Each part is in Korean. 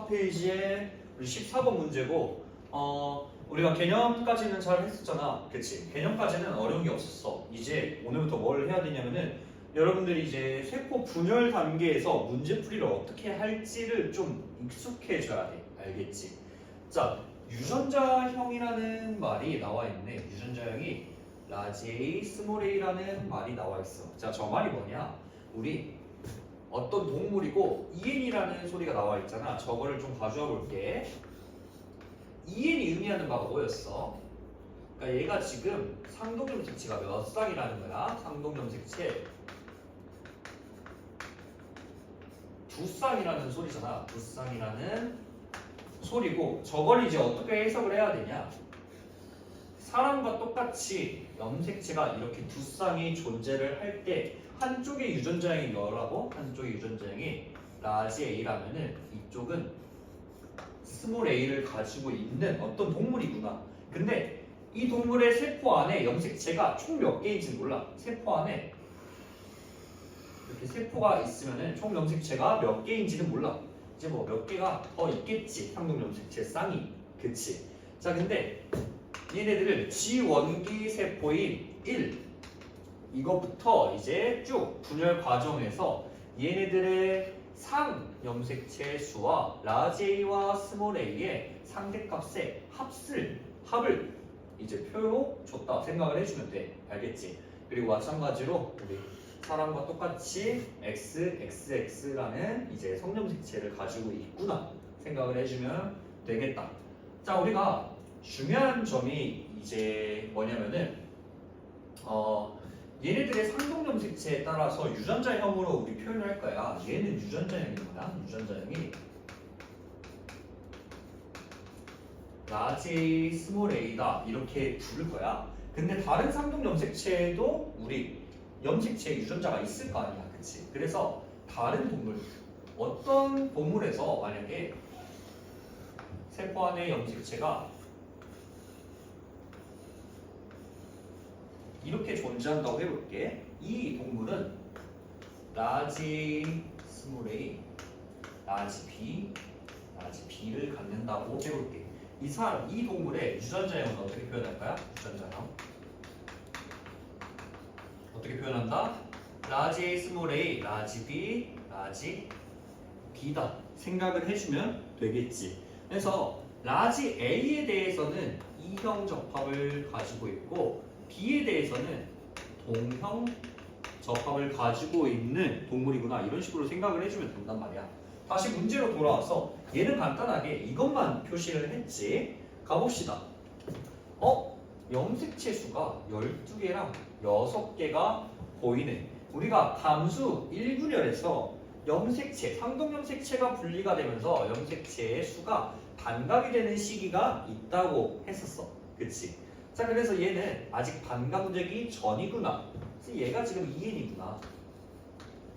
마지막 페이지에 우리 14번 문제고 우리가 개념까지는 잘 했었잖아. 그치? 개념까지는 어려운 게 없었어. 이제 오늘부터 뭘 해야 되냐면은 여러분들이 이제 세포 분열 단계에서 문제풀이를 어떻게 할지를 좀 익숙해져야 돼. 알겠지? 자, 유전자형이라는 말이 나와 있네. 유전자형이 라지 A, 스몰 a라는 말이 나와 있어. 자, 저 말이 뭐냐? 우리 어떤 동물이고 EN이라는 소리가 나와 있잖아. 저거를 좀 가져와 볼게. EN이 의미하는 바가 뭐였어? 그러니까 얘가 지금 상동염색체가 몇 쌍이라는 거야? 상동염색체 두 쌍이라는 소리잖아. 두 쌍이라는 소리고 저걸 이제 어떻게 해석을 해야 되냐? 사람과 똑같이 염색체가 이렇게 두 쌍이 존재를 할 때 한쪽의 유전자형이 뭐라고? 한쪽의 유전자형이 라지 A라면은 이쪽은 스몰 a를 가지고 있는 어떤 동물이구나. 근데 이 동물의 세포 안에 염색체가 총 몇 개인지 몰라. 세포 안에 이렇게 세포가 있으면은 총 염색체가 몇 개인지는 몰라. 이제 뭐 몇 개가 더 있겠지. 상동 염색체 쌍이. 그치? 자, 근데 얘네들을 지원기 세포인 1 이거부터 이제 쭉 분열 과정에서 얘네들의 상 염색체 수와 라지 A와 스몰 a의 상대값의 합을 이제 표로 줬다 생각을 해주면 돼. 알겠지? 그리고 마찬가지로 우리 사람과 똑같이 XXX라는 이제 성염색체를 가지고 있구나 생각을 해주면 되겠다. 자, 우리가 중요한 점이 이제 뭐냐면은 얘네들의 상동염색체에 따라서 유전자형으로 우리 표현을 할 거야. 얘는 유전자형이 뭐야? 유전자형이 라지 A, 스몰 a다 이렇게 부를 거야. 근데 다른 상동염색체에도 우리 염색체 유전자가 있을 거 아니야, 그치? 그래서 다른 동물, 어떤 동물에서 만약에 세포 안의 염색체가 이렇게 존재한다고 해볼게. 이 동물은 라지 스몰 a, 라지 b, 라지 b를 갖는다고 해볼게. 이 동물의 유전자형은 어떻게 표현할까요? 유전자형 어떻게 표현한다? 라지 a, 스몰 a, 라지 b, 라지 b다 생각을 해주면 되겠지. 그래서 라지 a에 대해서는 이형 접합을 가지고 있고 B에 대해서는 동형 접합을 가지고 있는 동물이구나 이런 식으로 생각을 해주면 된단 말이야. 다시 문제로 돌아와서 얘는 간단하게 이것만 표시를 했지. 가봅시다. 염색체 수가 12개랑 6개가 보이네. 우리가 담수 1분열에서 염색체, 상동염색체가 분리가 되면서 염색체의 수가 반감이 되는 시기가 있다고 했었어. 그치? 자, 그래서 얘는 아직 반감되기 전이구나. 그래서 얘가 지금 2n이구나.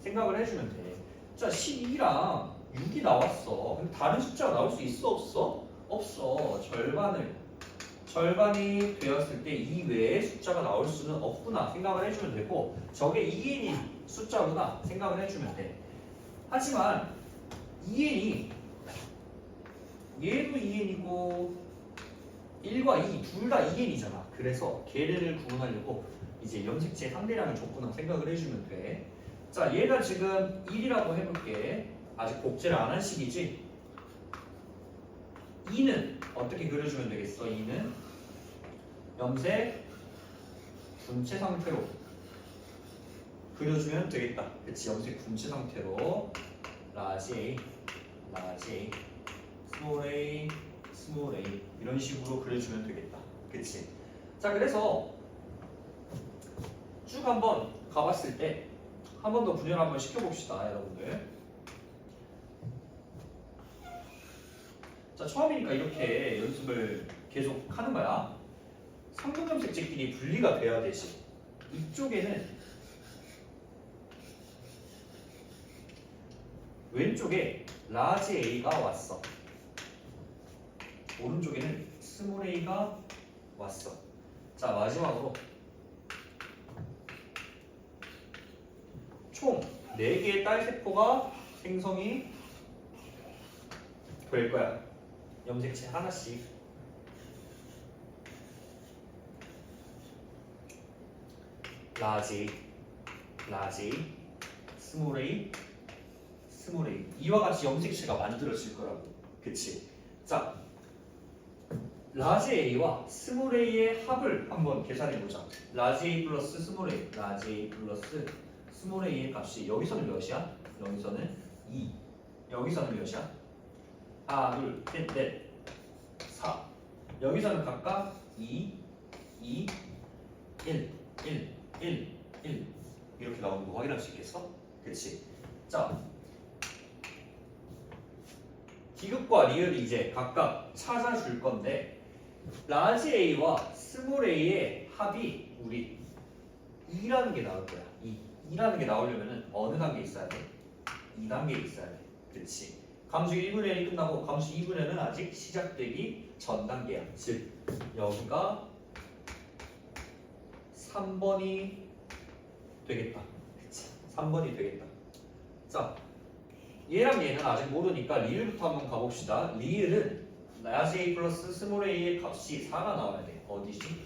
생각을 해주면 돼. 자, 12랑 6이 나왔어. 근데 다른 숫자가 나올 수 있어, 없어? 없어. 절반이 되었을 때 이 외의 숫자가 나올 수는 없구나. 생각을 해주면 되고 저게 2n인 숫자구나. 생각을 해주면 돼. 하지만 2n이 얘도 2n이고 1과 2 둘 다 2n이잖아. 그래서 걔를 구분하려고 이제 염색체 상대량을 줬구나 생각을 해주면 돼. 자, 얘가 지금 1이라고 해볼게. 아직 복제를 안 한 식이지. 2는 어떻게 그려주면 되겠어? 2는 염색 분체 상태로 그려주면 되겠다. 그치? 염색 분체 상태로 라지 A, 라지 A, 스몰 a, 스몰 a 이런 식으로 그려주면 되겠다. 그치? 자, 그래서 쭉 한번 가봤을 때 한 번 더 분열 한번 시켜봅시다, 여러분들. 자, 처음이니까 이렇게 연습을 계속 하는 거야. 상동염색체끼리 분리가 돼야 되지. 이쪽에는 왼쪽에 라지 A가 왔어. 오른쪽에는 스몰 a가 왔어. 자, 마지막으로 총 4개의 딸세포가 생성이 될 거야. 염색체 하나씩. 라지, 스몰 a, 스몰 a. 이와 같이 염색체가 만들어질 거라고. 그치? 자, 라지 a와 스몰 a의 합을 한번 계산해 보자. 라지 a 플러스 스몰 a, 라지 a 플러스 스몰 a의 값이 여기서는 몇이야? 여기서는 2. 여기서는 몇이야? 하나, 둘, 셋, 넷, 4. 여기서는 각각 2, 1, 이렇게 나오는 거 확인할 수 있겠어? 그렇지? 자, 디귿과 리을이 이제 각각 찾아줄 건데 라지 A와 스몰 A의 합이 우리 2라는 게 나올 거야. 2라는 게 나오려면 어느 단계에 있어야 돼? 2단계에 있어야 돼. 그렇지? 감수 1분의 1이 끝나고 감수 2분의 1은 아직 시작되기 전 단계야. 즉 여기가 3번이 되겠다. 그치? 3번이 되겠다. 자, 얘랑 얘는 아직 모르니까 리을부터 한번 가봅시다. 리을은 라지 A 플러스 스몰 a의 값이 4가 나와야 돼. 어디지?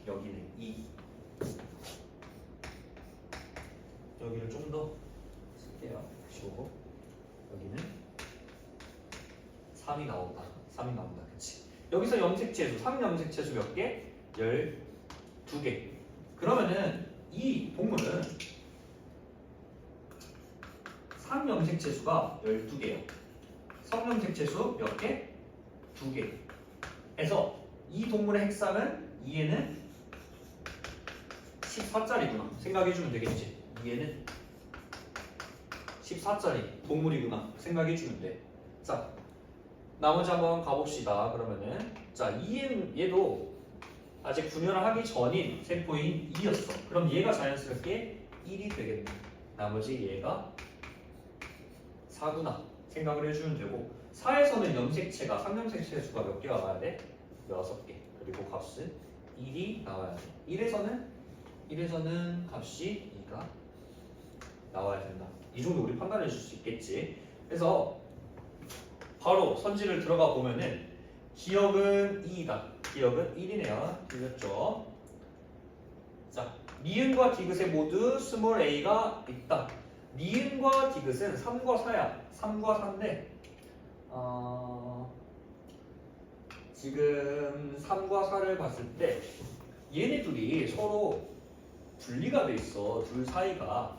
여기는 2. 여기를 좀 더 쓸게요. 15. 여기는 3이 나온다. 3이 나온다. 그치? 여기서 염색체수, 3염색체수 몇 개? 12개. 그러면은 이 동물은 3염색체수가 12개예요. 성염색체수 몇 개? 2개. 해서 이 동물의 핵상은 2에는 14짜리구나. 생각해주면 되겠지. 2에는 14짜리 동물이구나. 생각해주면 돼. 자, 나머지 한번 가봅시다. 그러면은 자, 얘도 아직 분열을 하기 전인 세포인 2였어. 그럼 얘가 자연스럽게 1이 되겠네. 나머지 얘가 4구나. 생각을 해주면 되고 4에서는 염색체가 3염색체 수가 몇 개가 나와야 돼? 6개. 그리고 값은 1이 나와야 돼. 1에서는 값이 2가 나와야 된다. 이 정도 우리 판단해 줄 수 있겠지. 그래서 바로 선지를 들어가 보면은 기억은 2이다. 기억은 1이네요. 틀렸죠? 자, 니은과 디귿에 모두 스몰 a가 있다. 니은과 디귿은 3과 4야. 3과 4인데 지금 3과 4를 봤을 때 얘네 둘이 서로 분리가 돼 있어. 둘 사이가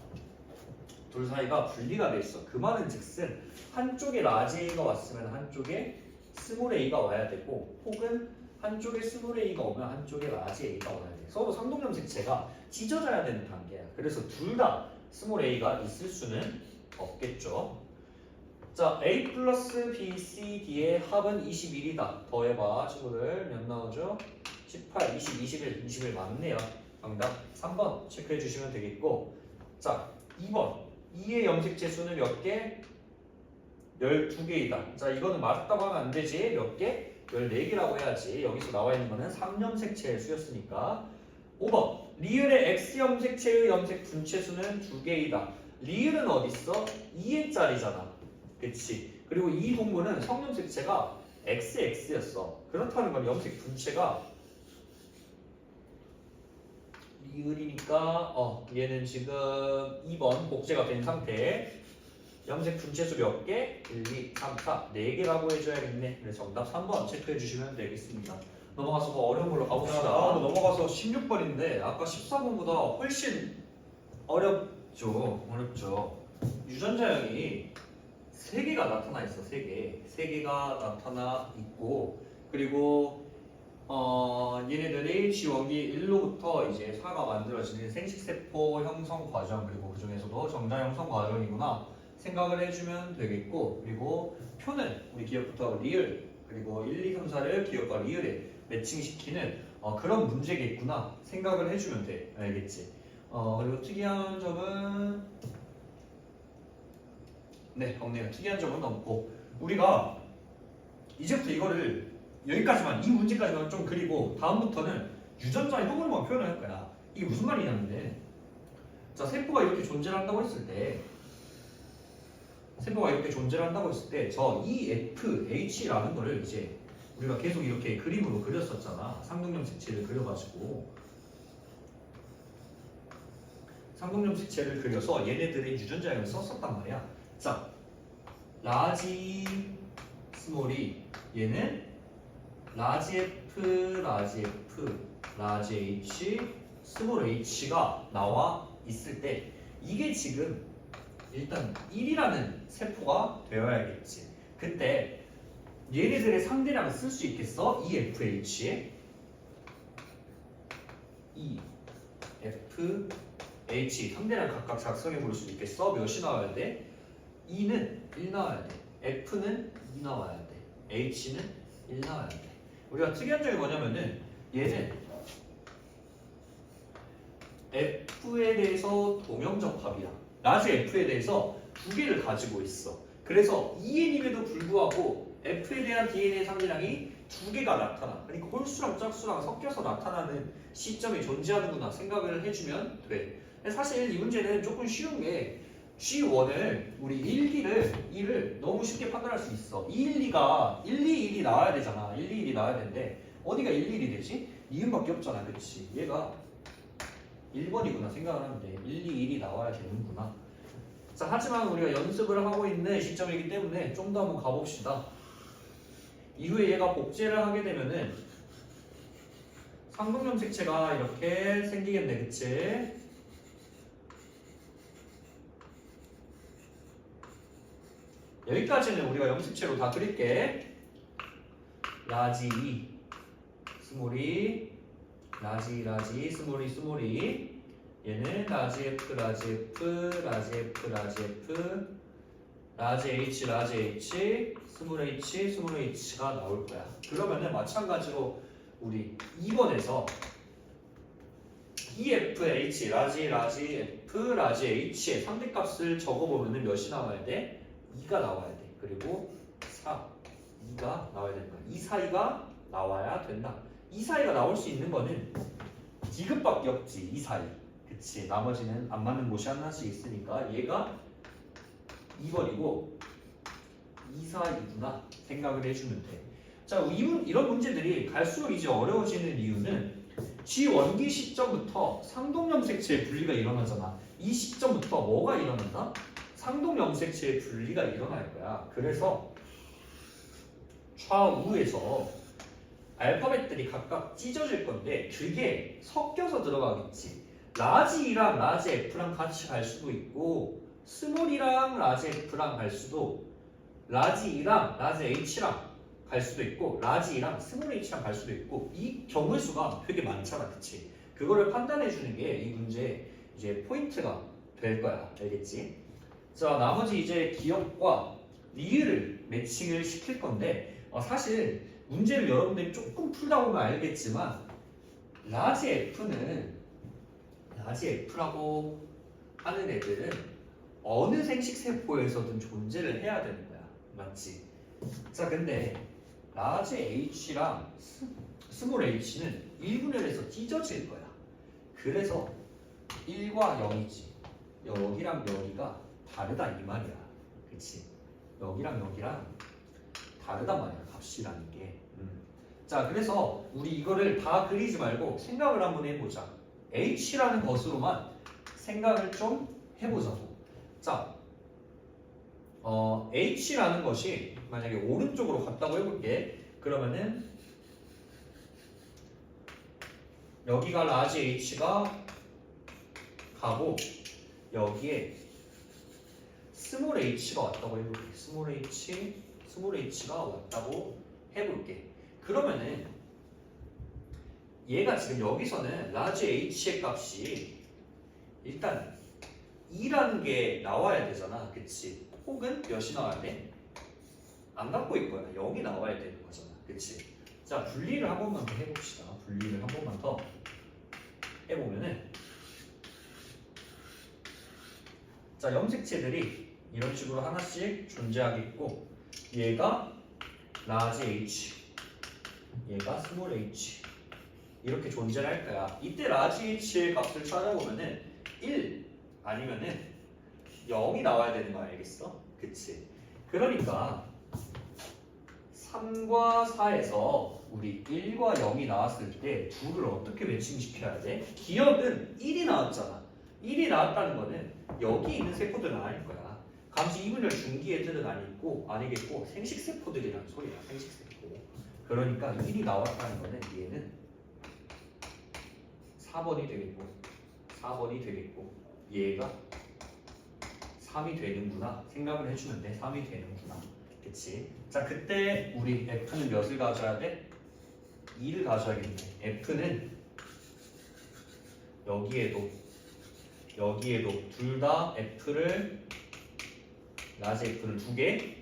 분리가 돼 있어. 그 말은 즉슨 한쪽에 라지 A가 왔으면 한쪽에 스몰 A가 와야 되고 혹은 한쪽에 스몰 A가 오면 한쪽에 라지 A가 와야 돼. 서로 상동염색체가 찢어져야 되는 단계야. 그래서 둘 다 스몰 A가 있을 수는 없겠죠. 자, A 플러스 B, C, D의 합은 21이다. 더해봐. 친구들 몇 나오죠? 18, 20, 21 맞네요. 정답 3번 체크해 주시면 되겠고 자, 2번 2의 염색체 수는 몇 개? 12개이다. 자, 이거는 맞다고 하면 안 되지. 몇 개? 14개라고 해야지. 여기서 나와 있는 거는 3염색체의 수였으니까 5번 리을의 X염색체의 염색 분체 수는 2개이다. 리을은 어딨어? 2N짜리잖아. 그치? 그리고 이 동물은 성염색체가 XX였어. 그렇다는 건 염색 분체가 리을이니까 얘는 지금 2번 복제가 된 상태. 염색 분체수 몇 개? 1, 2, 3, 4 4개라고 해줘야겠네. 그래서 정답 3번 체크해 주시면 되겠습니다. 넘어가서 더 어려운 걸로 가봅시다. 넘어가서 16번인데 아까 14번보다 훨씬 어렵죠. 유전자형이 3개가 나타나 있어. 3개가 나타나 있고 그리고 얘네들이 지원기 1로부터 이제 4가 만들어지는 생식세포 형성 과정 그리고 그 중에서도 정자 형성 과정이구나 생각을 해주면 되겠고 그리고 표는 우리 기억부터 리을 그리고 1, 2, 3, 4를 기억과 리을에 매칭시키는 그런 문제겠구나 생각을 해주면 돼. 알겠지? 그리고 특이한 점은 없네요. 특이한 점은 없고 우리가 이제부터 이거를 여기까지만 이 문제까지만 좀 그리고 다음부터는 유전자의 형으로만 표현을 할 거야. 이게 무슨 말이냐면 자 세포가 이렇게 존재한다고 했을 때 세포가 이렇게 존재를 한다고 했을 때 저 EFH라는 거를 이제 우리가 계속 이렇게 그림으로 그렸었잖아. 상동점 색채를 그려가지고 상동점 색채를 그려서 얘네들의 유전자형을 썼었단 말이야. 자, 라지 스몰이 얘는 라지 F, 라지 F, 라지 H, 스몰 H가 나와 있을 때 이게 지금 일단 1이라는 세포가 되어야겠지. 그때 얘네들의 상대량을 쓸 수 있겠어? EFH에 EFH 상대량 각각 작성해 볼 수 있겠어? 몇이 나와야 돼? E는 1 나와야 돼. F는 2 나와야 돼. H는 1 나와야 돼. 우리가 특이한 점이 뭐냐면은 얘는 F에 대해서 동형적합이야. 라지 F에 대해서 두 개를 가지고 있어. 그래서 EN임에도 불구하고 F에 대한 DNA 상대량이 두 개가 나타나. 그러니까 홀수랑 짝수랑 섞여서 나타나는 시점이 존재하는구나 생각을 해주면 돼. 사실 이 문제는 조금 쉬운 게 G1을 우리 1, 2를 너무 쉽게 판단할 수 있어. 1, 2가 1, 2, 1이 나와야 되잖아. 1, 2, 1이 나와야 되는데 어디가 1, 1이 되지? 니은밖에 없잖아. 그치? 얘가 1번이구나 생각을 하면 돼. 1, 2, 1이 나와야 되는구나. 자, 하지만 우리가 연습을 하고 있는 시점이기 때문에 좀 더 한번 가봅시다. 이후에 얘가 복제를 하게 되면은 상동점 색채가 이렇게 생기겠네. 그치? 여기까지는 우리가 염색체로 다 그릴게. 라지 E, 스몰이, 라지, 스몰이. 얘는 라지 F, 라지 F, 라지 F, 라지 F, 라지 H, 스몰 H가 나올 거야. 그러면은 마찬가지로 우리 2번에서 EFH, 라지 F, 라지 H의 상대값을 적어보면은 몇이 나와야 돼? 2가 나와야 돼. 그리고 4, 2가 나와야 된다. 2 사이가 나와야 된다. 2 사이가 나올 수 있는 거는 디귿밖에 없지. 2 사이. 그치. 나머지는 안 맞는 곳이 하나씩 있으니까 얘가 2번이고 2, 4이구나 생각을 해주면 돼. 자, 이런 문제들이 갈수록 이제 어려워지는 이유는 G1기 시점부터 상동염색체의 분리가 일어나잖아. 이 시점부터 뭐가 일어난다? 상동염색체의 분리가 일어날 거야. 그래서 좌우에서 알파벳들이 각각 찢어질 건데 그게 섞여서 들어가겠지. 라지 E랑 라지 F랑 같이 갈 수도 있고 스몰이랑 라지 F랑 갈 수도, 라지 E랑 라지 H랑 갈 수도 있고 라지 E랑 스몰 H랑 갈 수도 있고 이 경우의 수가 되게 많잖아. 그치? 그거를 판단해 주는 게 이 문제 이제 포인트가 될 거야. 알겠지? 자, 나머지 이제 기억과 리을을 매칭을 시킬 건데 사실 문제를 여러분들이 조금 풀다 보면 알겠지만 라지 F라고 하는 애들은 어느 생식세포에서든 존재를 해야 되는 거야. 맞지? 자, 근데 라지 H랑 스몰 H는 1분열해서 찢어질 거야. 그래서 1과 0이지. 여기랑 여기가 다르다 이 말이야. 그치? 여기랑 여기랑 다르단 말이야. 값이라는 게. 자, 그래서 우리 이거를 다 그리지 말고 생각을 한번 해보자. H라는 것으로만 생각을 좀 해보자고. 자, H라는 것이 만약에 오른쪽으로 갔다고 해볼게. 그러면은 여기가 라지 H가 가고 여기에 스몰 H가 왔다고 해볼게. 스몰 H가 왔다고 해볼게. 그러면은 얘가 지금 여기서는 라지 H의 값이 일단 2라는 게 나와야 되잖아. 그치? 혹은 몇이 나와야 돼? 안 갖고 있거나 0이 나와야 되는 거잖아. 그치? 자, 분리를 한 번만 더 해봅시다. 분리를 한 번만 더 해보면은 자, 염색체들이 이런 식으로 하나씩 존재하겠고 얘가 라지 H, 얘가 스몰 H 이렇게 존재를 할 거야. 이때 라지 H의 값을 찾아보면은 1 아니면은 0이 나와야 되는 거 알겠어? 그치? 그러니까 3과 4에서 우리 1과 0이 나왔을 때 둘을 어떻게 매칭시켜야 돼? 기억은 1이 나왔잖아. 1이 나왔다는 거는 여기 있는 세포들은 아닐 거야. 감지 이분열 중기 애들은 아니겠고 생식세포들이라는 소리야. 생식세포. 그러니까 1이 나왔다는 거는 얘는 4번이 되겠고 얘가 3이 되는구나 생각을 해주면 돼. 3이 되는구나. 그치? 자, 그때 우리 F는 몇을 가져야 돼? 2를 가져야겠네. F는 여기에도 둘 다 F를 라지 F를 2개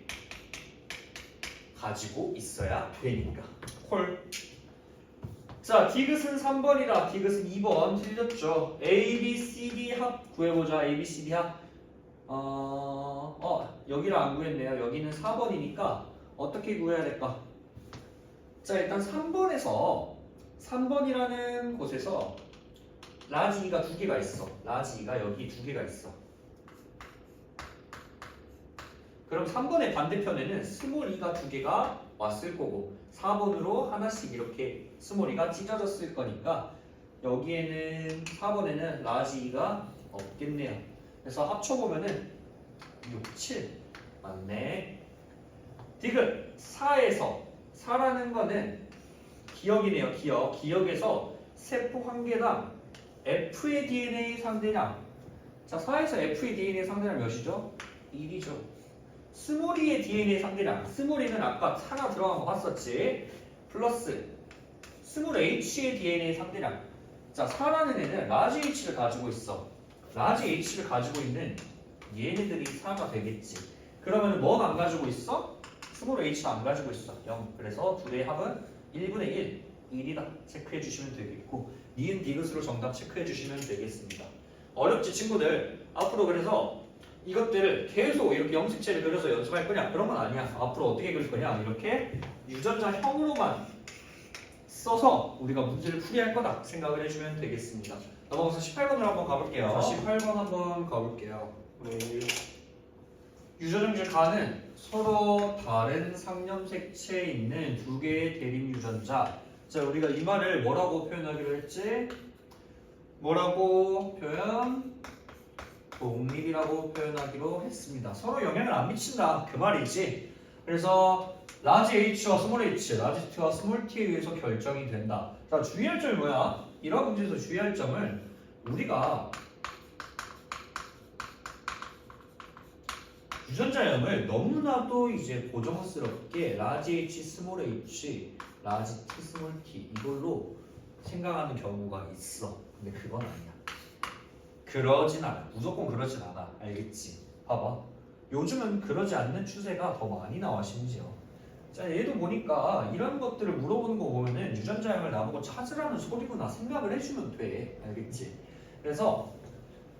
가지고 있어야 되니까. 콜. 자, 디귿은 3번이라 디귿은 2번 틀렸죠. A, B, C, D 합 구해보자. A, B, C, D 합. 여기를 안 구했네요. 여기는 4번이니까 어떻게 구해야 될까? 자, 일단 3번이라는 곳에서 라지 2가 2개가 있어. 라지 2가 여기 2개가 있어. 그럼 3번의 반대편에는 스몰 2가 2개가 왔을 거고 4번으로 하나씩 이렇게 스몰 2가 찢어졌을 거니까 여기에는 4번에는 라지 2가 없겠네요. 그래서 합쳐보면은 6, 7 맞네. 디귿 4라는 거는 기억이네요. 기억에서 세포 한 개당 F의 DNA 상대량. 자, 4에서 F의 DNA 상대량 몇이죠? 1이죠. 스몰 2의 DNA 상대량. 스몰 2는 아까 하나 들어간 거 봤었지? 플러스 스몰 H의 DNA 상대량. 자, 4라는 애는 라지 H를 가지고 있어. 라지 H를 가지고 있는 얘네들이 4가 되겠지. 그러면 뭐가 안 가지고 있어? 스몰 H가 안 가지고 있어. 0. 그래서 둘의 합은 1분의 1이다. 체크해 주시면 되겠고 니은 디귿으로 정답 체크해 주시면 되겠습니다. 어렵지 친구들. 앞으로 그래서 이것들을 계속 이렇게 영식체를 그려서 연습할 거냐? 그런 건 아니야. 앞으로 어떻게 그릴 거냐? 이렇게 유전자형으로만 써서 우리가 문제를 풀이할 거다 생각을 해주면 되겠습니다. 넘어가서 18번으로 한번 가볼게요. 자, 18번 한번 가볼게요. 유전형질 가는 서로 다른 상념색체에 있는 두 개의 대립 유전자. 자, 우리가 이 말을 뭐라고 표현하기로 했지? 뭐라고 표현? 독립이라고 표현하기로 했습니다. 서로 영향을 안 미친다 그 말이지. 그래서 라지 H와 스몰 H, 라지 T와 스몰 T에 의해서 결정이 된다. 자, 주의할 점이 뭐야? 이런 문제에서 주의할 점을 우리가 유전자형을 너무나도 이제 고정스럽게 라지 H, 스몰 H, 라지 T, 스몰 T 이걸로 생각하는 경우가 있어. 근데 그건 아니야. 그러진 않아. 무조건 그러진 않아. 알겠지? 봐봐. 요즘은 그러지 않는 추세가 더 많이 나와 심지어. 자, 얘도 보니까 이런 것들을 물어보는 거 보면은 유전자형을 나보고 찾으라는 소리구나 생각을 해주면 돼. 알겠지? 그래서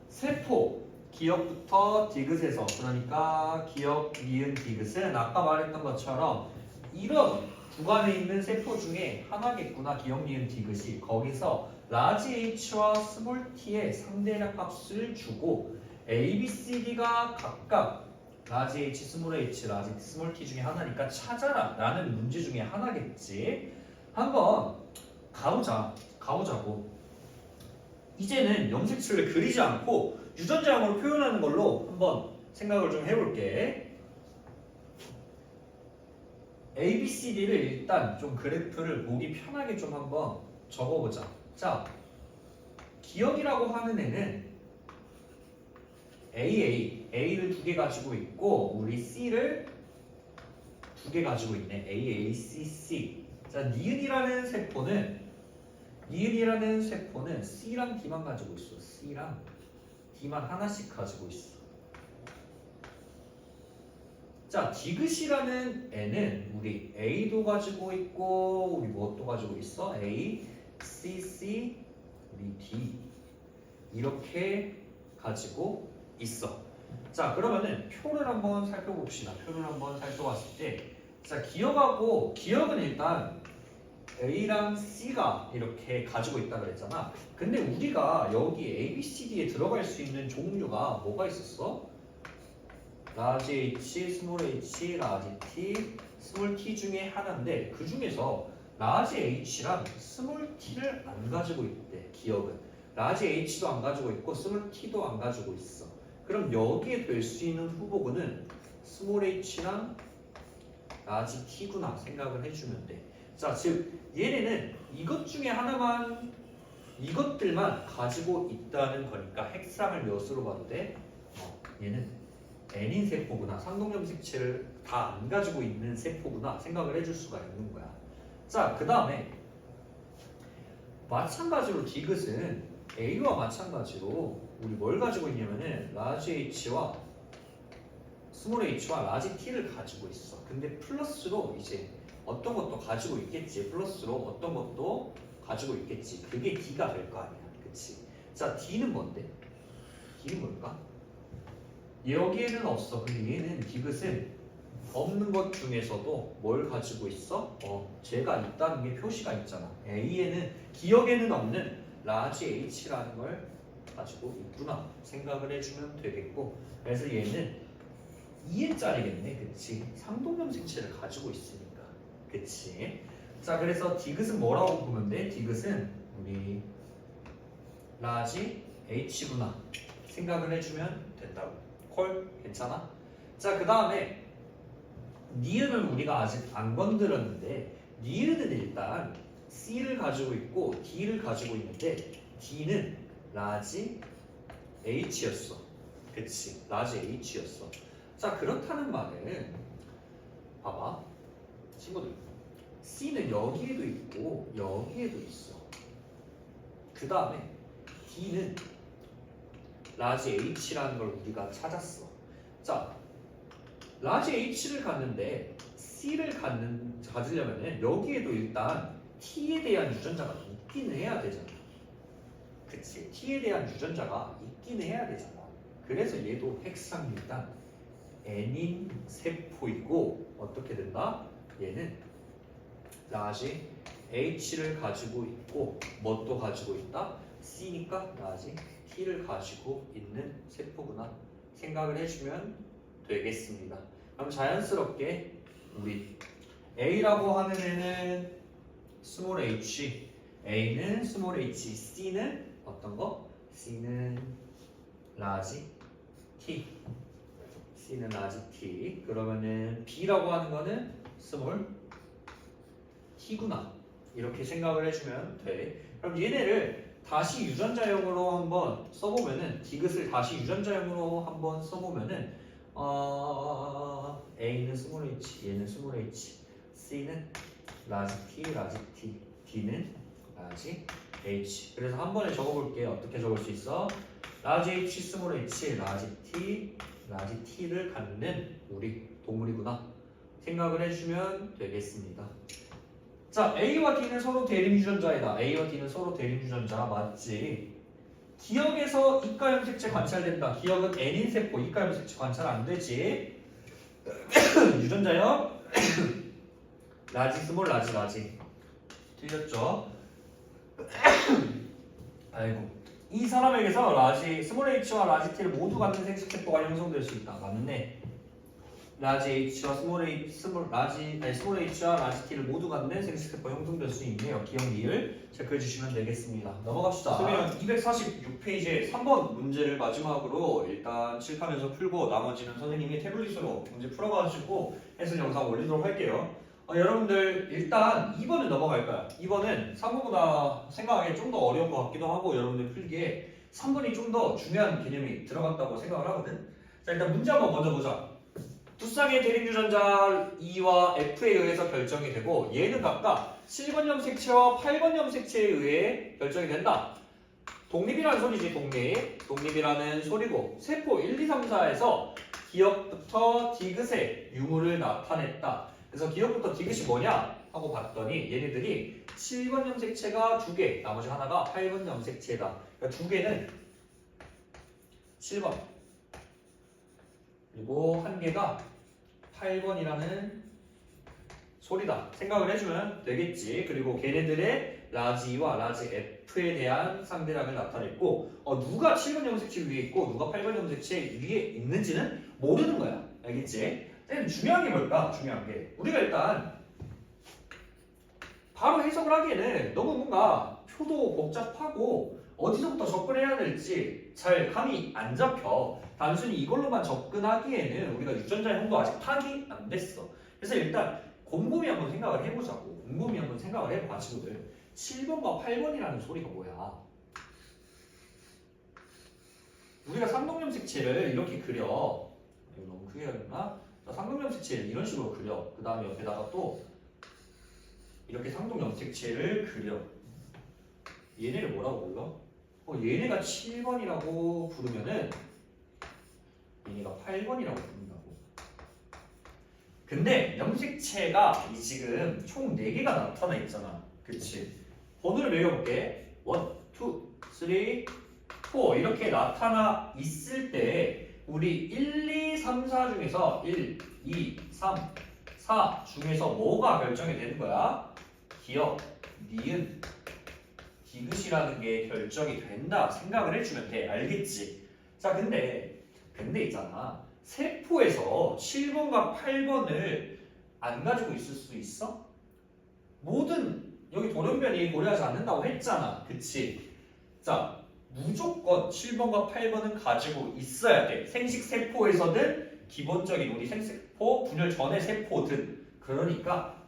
세포 기억부터 디귿에서 그러니까 기억, 니은, 디귿은 아까 말했던 것처럼 이런 구간에 있는 세포 중에 하나겠구나. 기억, 니은, 디귿이 거기서 라지 H와 스몰 T의 상대량 값을 주고 A, B, C, D가 각각 라지 H, 스몰 H, 라지 T, 스몰 T 중에 하나니까 찾아라 라는 문제 중에 하나겠지. 한번 가보자고. 이제는 염색체를 그리지 않고 유전자형으로 표현하는 걸로 한번 생각을 좀 해볼게. A, B, C, D를 일단 좀 그래프를 보기 편하게 좀 한번 적어보자. 자, 기억이라고 하는 애는 A를 2개 가지고 있고 우리 C를 2개 가지고 있네. A, C, C. 자, 니은이라는 세포는 C랑 D만 가지고 있어. C랑 D만 하나씩 가지고 있어. 자, 디귿이라는 애는 우리 A도 가지고 있고 우리 무엇도 가지고 있어? A, C, C, 우리 D 이렇게 가지고 있어. 자, 그러면은 표를 한번 살펴봅시다. 표를 한번 살펴봤을 때, 자, 기억은 일단 A랑 C가 이렇게 가지고 있다 그랬잖아. 근데 우리가 여기 A, B, C, D에 들어갈 수 있는 종류가 뭐가 있었어? 라지 H, 스몰 h, 라지 T, 스몰 t 중에 하나인데 그 중에서 라지 H랑 스몰 t를 안 가지고 있대. 기억은 라지 H도 안 가지고 있고 스몰 t도 안 가지고 있어. 그럼 여기에 될 수 있는 후보군은 스몰 h랑 라지 t구나 생각을 해주면 돼. 자, 즉 얘네는 이것 중에 하나만 이것들만 가지고 있다는 거니까 핵상을 몇으로 봐도 돼? 얘는 n인 세포구나. 상동염색체를 다 안 가지고 있는 세포구나 생각을 해줄 수가 있는 거야. 자, 그 다음에 마찬가지로 디귿은 A와 마찬가지로 우리 뭘 가지고 있냐면은 라지 H와 스몰 h와 라지 t를 가지고 있어. 근데 플러스로 이제 어떤 것도 가지고 있겠지. 플러스로 어떤 것도 가지고 있겠지. 그게 D가 될 거 아니야. 그치? 자, D는 뭔데? D는 뭘까? 여기에는 없어. 근데 얘는 디귿은 없는 것 중에서도 뭘 가지고 있어? 쟤가 있다는 게 표시가 있잖아. A에는 기억에는 없는 라지 H라는 걸 가지고 있구나 생각을 해주면 되겠고, 그래서 얘는 2n짜리겠네. 그치? 상동염색체를 가지고 있으니까. 그치? 자, 그래서 디귿은 뭐라고 보면 돼? 디귿은 우리 라지 H구나 생각을 해주면 된다고. 콜? 괜찮아? 자, 그 다음에 니은을 우리가 아직 안 건드렸는데 니은은 일단 C를 가지고 있고 D를 가지고 있는데 D는 라지 H였어. 그치? 라지 H였어. 자, 그렇다는 말은 봐봐 친구들, C는 여기에도 있고 여기에도 있어. 그 다음에 D는 라지 H라는 걸 우리가 찾았어. 자, 라지 H를 갖는데 C를 가지려면 여기에도 일단 T에 대한 유전자가 있기는 해야 되잖아. 그치? T에 대한 유전자가 있기는 해야 되잖아. 그래서 얘도 핵상 일단 N인 세포이고 어떻게 된다? 얘는 라지 H를 가지고 있고 뭣도 가지고 있다? C니까 라지 T를 가지고 있는 세포구나 생각을 해주면 되겠습니다. 그럼 자연스럽게 우리 A라고 하는 애는 스몰 h, A는 스몰 h, C는 어떤 거? C는 라지 T, C는 라지 T. 그러면은 B라고 하는 거는 스몰 T구나 이렇게 생각을 해주면 돼. 그럼 얘네를 다시 유전자형으로 한번 써보면은 디귿을 다시 유전자형으로 한번 써보면은 A는 스몰 h, 얘는 스몰 h, C는 라지 T, 라지 T, D는 라지 H. 그래서 한 번에 적어볼게요. 어떻게 적을 수 있어? 라지 H, 스몰 h, 라지 T, 라지 T를 갖는 우리 동물이구나 생각을 해주면 되겠습니다. 자, A와 D는 서로 대립 유전자이다. A와 D는 서로 대립 유전자 맞지? 기억에서 이가염색체 관찰된다. 기억은 N인 세포, 이가염색체 관찰 안 되지. 유전자요? 라지 스몰 라지 틀렸죠? 아이고, 이 사람에게서 라지 스몰 h와 라지 t를 모두 갖는 생식 세포가 형성될 수 있다. 맞네. 라지 h와 스몰 h와 라지 t를 모두 갖는 생식 세포가 형성될 수 있네요. 기억 리을 체크해 주시면 되겠습니다. 넘어갑시다. 그러면 246페이지에 3번 문제를 마지막으로 일단 칠하면서 풀고 나머지는 선생님이 태블릿으로 문제 풀어가지고 해설 영상 올리도록 할게요. 여러분들 일단 2번을 넘어갈 거야. 2번은 3번보다 생각하기에 좀 더 어려운 것 같기도 하고 여러분들 풀기에 3번이 좀 더 중요한 개념이 들어갔다고 생각을 하거든. 자, 일단 문제 한번 먼저 보자. 두 쌍의 대립 유전자 E와 F에 의해서 결정이 되고 얘는 각각 7번 염색체와 8번 염색체에 의해 결정이 된다. 독립이라는 소리지. 독립이라는 소리고 세포 1, 2, 3, 4에서 기억부터 디귿의 유무를 나타냈다. 그래서 기억부터 디귿이 뭐냐 하고 봤더니 얘네들이 7번 염색체가 2개, 나머지 하나가 8번 염색체다. 그러니까 2개는 7번 그리고 1개가 8번이라는 소리다 생각을 해주면 되겠지. 그리고 걔네들의 라지와 라지 F에 대한 상대량을 나타냈고 누가 7번 염색체 위에 있고 누가 8번 염색체 위에 있는지는 모르는 거야. 알겠지? 근데 중요한 게 뭘까? 중요한 게 우리가 일단 바로 해석을 하기에는 너무 뭔가 표도 복잡하고 어디서부터 접근해야 될지 잘 감이 안 잡혀. 단순히 이걸로만 접근하기에는 우리가 유전자의 형도 아직 파악이 안 됐어. 그래서 일단 곰곰이 한번 생각을 해보자고. 곰곰이 한번 생각을 해봐, 친구들. 7번과 8번이라는 소리가 뭐야? 우리가 삼동염색체를 이렇게 그려. 이거 너무 크게 그렸나? 삼동염색체를 이런 식으로 그려. 그 다음에 옆에다가 또 이렇게 상동염색체를 그려. 얘네를 뭐라고 불러? 얘네가 7번이라고 부르면은 얘네가 8번이라고 부른다고. 근데 염색체가 이 지금 총 4개가 나타나 있잖아. 그치? 번호를 매겨볼게. 1, 2, 3, 4 이렇게 나타나 있을 때 우리 1, 2, 3, 4 중에서 1, 2, 3, 4 중에서 뭐가 결정이 되는 거야? 기억, 니은, 디귿이라는 게 결정이 된다 생각을 해주면 돼. 알겠지? 자, 근데 있잖아. 세포에서 7번과 8번을 안 가지고 있을 수 있어? 모든 여기 돌연변이 고려하지 않는다고 했잖아. 그치? 자, 무조건 7번과 8번은 가지고 있어야 돼. 생식세포에서든 기본적인 우리 생세포 분열 전의 세포든. 그러니까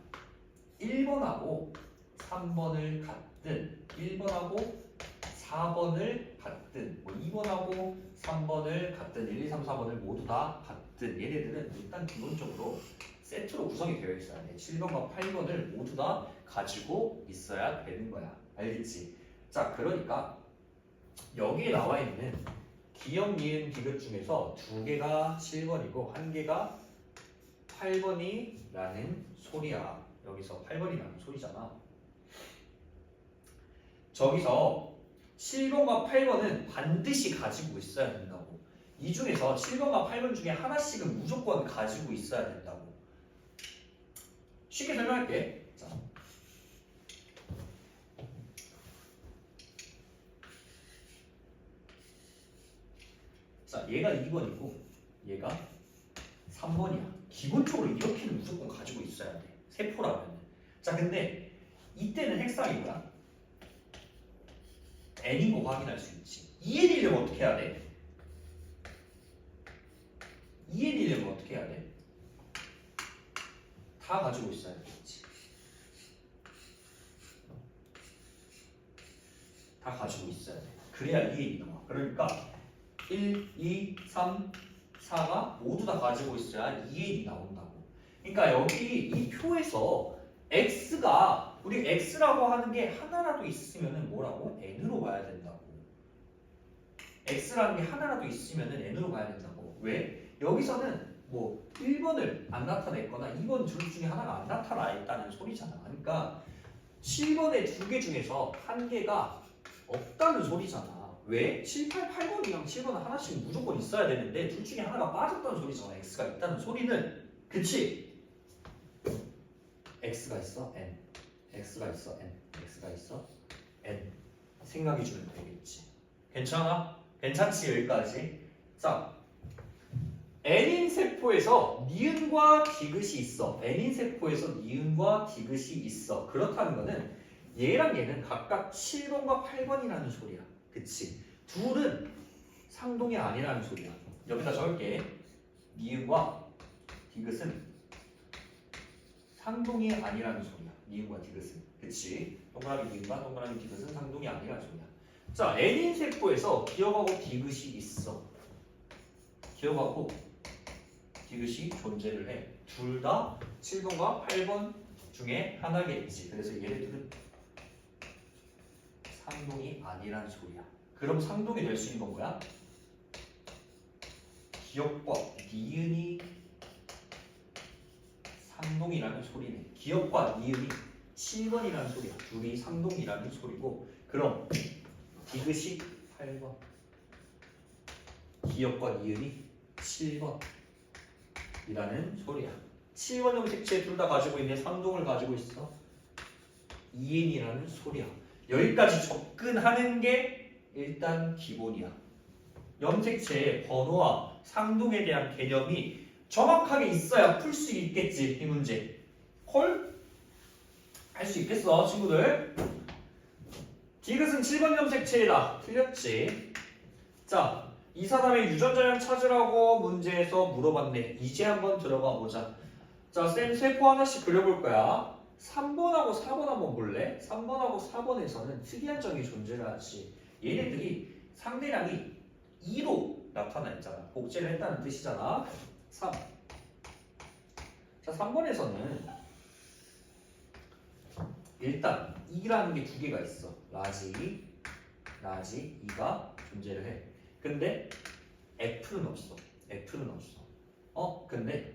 1번하고 3번을 같든 1번하고 4번을 같든 2번하고 3번을 같든 1, 2, 3, 4번을 모두 다 같든 얘네들은 일단 기본적으로 세트로 구성이 되어 있어야 돼. 7번과 8번을 모두 다 가지고 있어야 되는 거야. 알겠지? 자, 그러니까 여기에 나와 있는 기억, 니은, 디귿 중에서 2개가 7번이고 1개가 8번이라는 소리야. 여기서 8번이라는 소리잖아. 저기서 7번과 8번은 반드시 가지고 있어야 된다고. 이 중에서 7번과 8번 중에 하나씩은 무조건 가지고 있어야 된다고. 쉽게 설명할게. 자, 얘가 2번이고 얘가 3번이야. 기본적으로 이렇게는 무조건 가지고 있어야 돼. 세포라면. 자, 근데 이때는 핵상이 뭐야? n인 거 확인할 수 있지. 2n이려면 어떻게 해야 돼? 2n이려면 어떻게 해야 돼? 다 가지고 있어야 되겠지. 다 가지고 있어야 돼. 그래야 2n이 나와. 그러니까 1, 2, 3, 4가 모두 다 가지고 있어야 2n이 나온다고. 그러니까 여기 이 표에서 x가 우리 x라고 하는 게 하나라도 있으면은 뭐라고? n으로 봐야 된다고. x라는 게 하나라도 있으면은 n으로 봐야 된다고. 왜? 여기서는 뭐 1번을 안 나타냈거나 2번 둘 중에 하나가 안 나타나 있다는 소리잖아. 그러니까 7번의 2개 중에서 1개가 없다는 소리잖아. 왜? 7, 8, 8번이랑 7번은 하나씩 무조건 있어야 되는데 둘 중에 하나가 빠졌다는 소리잖아. x가 있다는 소리는. 그치? x가 있어? n. x가 있어? n. x가 있어? n. 생각해 주면 되겠지. 괜찮아? 괜찮지? 여기까지. 자, n인 세포에서 니은과 디귿이 있어. n인 세포에서 니은과 디귿이 있어. 그렇다는 거는 얘랑 얘는 각각 7번과 8번이라는 소리야. 그치? 둘은 상동이 아니라는 소리야. 여기다 적을게. 니은과 디귿은 상동이 아니라는 소리야. 니은과 디귿은. 그치? 동그라미 니은과 동그라미 디귿은 상동이 아니라는 소리야. 자, n인 세포에서 기억하고 디귿이 있어. 기억하고 디귿이 존재를 해. 둘 다 7번과 8번 중에 하나겠지. 그래서 얘네들은 상동이 아니란 소리야. 그럼 상동이 될 수 있는 건 뭐야? 기억과 니은이 상동이라는 소리네. 기억과 니은이 7번이라는 소리야. 둘이 상동이라는 소리고. 그럼 디귿이 8번, 기억과 니은이 7번이라는 소리야. 7번 염색체 둘 다 가지고 있네. 상동을 가지고 있어. 2n이라는 소리야. 여기까지 접근하는 게 일단 기본이야. 염색체의 번호와 상동에 대한 개념이 정확하게 있어야 풀 수 있겠지 이 문제. 콜? 할 수 있겠어 친구들? 디귿은 7번 염색체이다. 틀렸지. 자, 이 사람의 유전자량 찾으라고 문제에서 물어봤네. 이제 한번 들어가 보자. 자, 쌤 세포 하나씩 그려볼 거야. 3번하고 4번 한번 볼래? 3번하고 4번에서는 특이한 점이 존재하지. 얘네들이 상대량이 2로 나타나 있잖아. 복제를 했다는 뜻이잖아. 3. 자, 3번에서는 일단 2라는 게 두 개가 있어. 라지 2가 존재를 해. 근데 F는 없어. F는 없어. 근데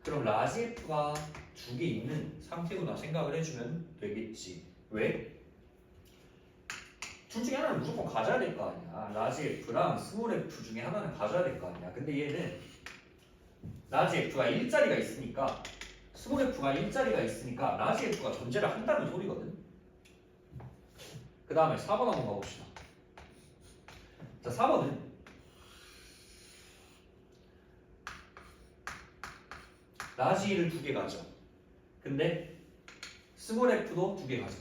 그럼 라지 F가 두 개 있는 상태구나 생각을 해주면 되겠지. 왜? 둘 중에 하나는 무조건 가져야 될 거 아니야. 라지 F랑 스몰 F 중에 하나는 가져야 될 거 아니야. 근데 얘는 라지 F가 일자리가 있으니까 스몰 F가 일자리가 있으니까 라지 F가 존재를 한다는 소리거든. 그 다음에 4번 한번 가봅시다. 자, 4번은 라지 1을 두 개 가져. 근데 스몰 F도 두 개 가져.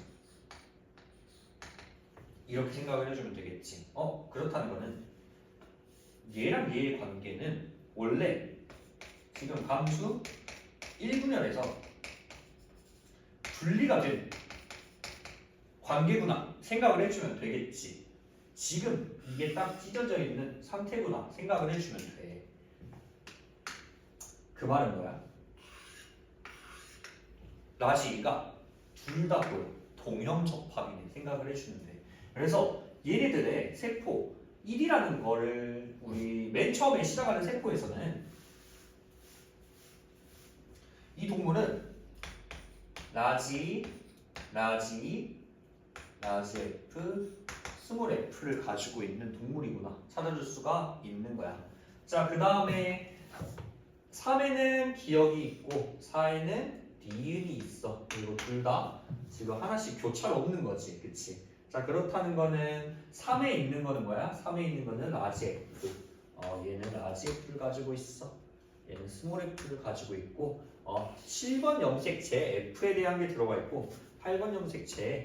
이렇게 생각을 해주면 되겠지. 그렇다는 거는 얘랑 얘의 관계는 원래 지금 감수 1분열에서 분리가 된 관계구나 생각을 해주면 되겠지. 지금 이게 딱 찢어져 있는 상태구나 생각을 해주면 돼. 그 말은 뭐야? 라지가 둘 다 보여. 동형접합이네 생각을 해주면 돼. 그래서 얘네들의 세포 1이라는 거를 우리 맨 처음에 시작하는 세포에서는 이 동물은 라지 F, 스몰 F를 가지고 있는 동물이구나 찾아줄 수가 있는 거야. 자, 그 다음에 3에는 기억이 있고 4에는 니은이 있어. 그리고 둘 다 지금 하나씩 교차로 없는 거지, 그치? 자, 그렇다는 거는 3에 있는 거는 뭐야? 3에 있는 거는 라지 F. 얘는 라지 F를 가지고 있어. 얘는 스몰 F를 가지고 있고 7번 염색체에 F에 대한 게 들어가 있고 8번 염색체에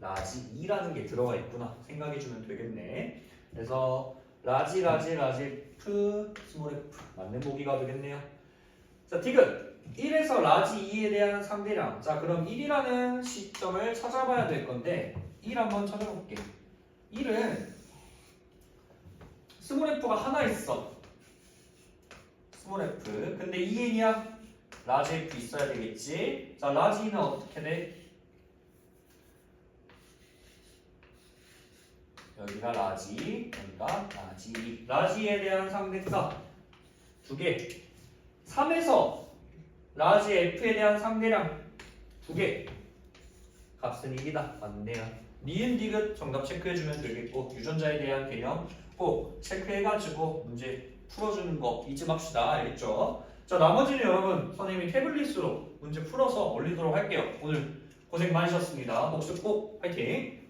라지 2라는 게 들어가 있구나 생각해주면 되겠네. 그래서 라지 F, 스몰 F 맞는 보기가 되겠네요. 자, 디귿 1에서 라지 2에 대한 상대량. 자, 그럼 1이라는 시점을 찾아봐야 될 건데 1 한번 찾아볼게. 1은 스몰 F가 하나 있어. 스몰 F. 근데 2n이야? 라지 F 있어야 되겠지. 자, 라지 2는 어떻게 돼? 여기가 라지, 여기가 라지 2. 라지에 대한 상대가 두 개. 3에서 라지 F에 대한 상대량 두 개. 값은 1이다. 맞네요. 니은 디귿 정답 체크해주면 되겠고 유전자에 대한 개념 꼭 체크해가지고 문제 풀어주는 거 잊지 맙시다. 알겠죠? 자, 나머지는 여러분 선생님이 태블릿으로 문제 풀어서 올리도록 할게요. 오늘 고생 많으셨습니다. 복습 꼭 화이팅!